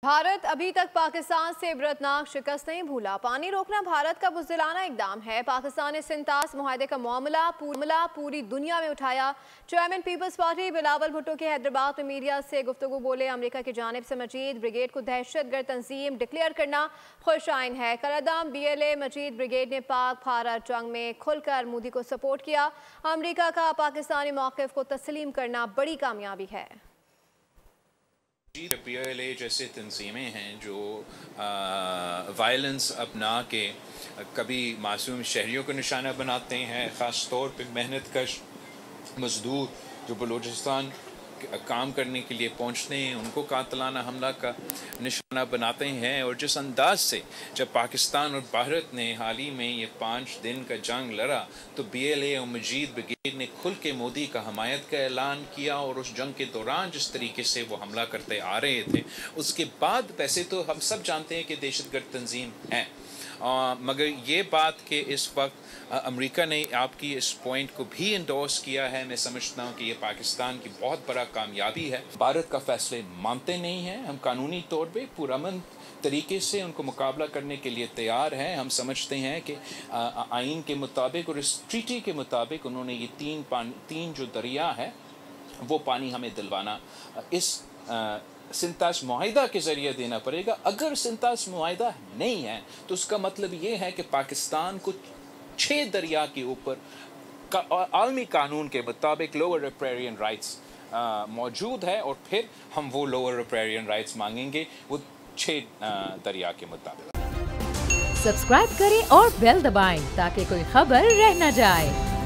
भारत अभी तक पाकिस्तान से इबरतनाक शिकस्त नहीं भूला। पानी रोकना भारत का बुज़दिलाना इक़दाम है। पाकिस्तान ने सिंतास मुआहदे का मामला पूरी दुनिया में उठाया। चेयरमैन पीपल्स पार्टी बिलावल भुट्टो के हैदराबाद में मीडिया से गुफ्तगू बोले, अमेरिका की जानिब से मजीद ब्रिगेड को दहशतगर्द तंजीम डिक्लेयर करना खुश आइन है। कलअदम BLA मजीद ब्रिगेड ने पाक भारत जंग में खुलकर मोदी को सपोर्ट किया। अमेरिका का पाकिस्तानी मौक़िफ़ को तस्लीम करना बड़ी कामयाबी है। PLA जैसे तंजीमें हैं जो वायलेंस अपना के कभी मासूम शहरियों को निशाना बनाते हैं, ख़ास तौर पे मेहनत कश मज़दूर जो बलूचिस्तान काम करने के लिए पहुंचते हैं उनको कातलाना हमला का निशाना बनाते हैं। और जिस अंदाज से जब पाकिस्तान और भारत ने हाल ही में ये 5 दिन का जंग लड़ा तो BLA और मजीद ब्रिगेड ने खुल के मोदी का हमायत का ऐलान किया। और उस जंग के दौरान जिस तरीके से वो हमला करते आ रहे थे उसके बाद वैसे तो हम सब जानते हैं कि दहशतगर्द तंजीम है, मगर ये बात कि इस वक्त अमेरिका ने आपकी इस पॉइंट को भी इंडोर्स किया है, मैं समझता हूँ कि ये पाकिस्तान की बहुत बड़ा कामयाबी है। भारत का फैसले मानते नहीं हैं, हम कानूनी तौर पे पुरअमन तरीके से उनको मुकाबला करने के लिए तैयार हैं। हम समझते हैं कि आइन के मुताबिक और इस ट्रीटी के मुताबिक उन्होंने ये तीन जो दरिया है वो पानी हमें दिलवाना इस सिंतास मुआहिदा के ज़रिए देना पड़ेगा। अगर सिंतास मुआहिदा नहीं है तो उसका मतलब ये है कि पाकिस्तान को 6 दरिया के ऊपर आलमी कानून के मुताबिक लोअर रिपेरियन राइट्स मौजूद है और फिर हम वो लोअर रिपेरियन राइट्स मांगेंगे वो 6 दरिया के मुताबिक। सब्सक्राइब करें और बेल दबाएं ताकि कोई खबर रह न जाए।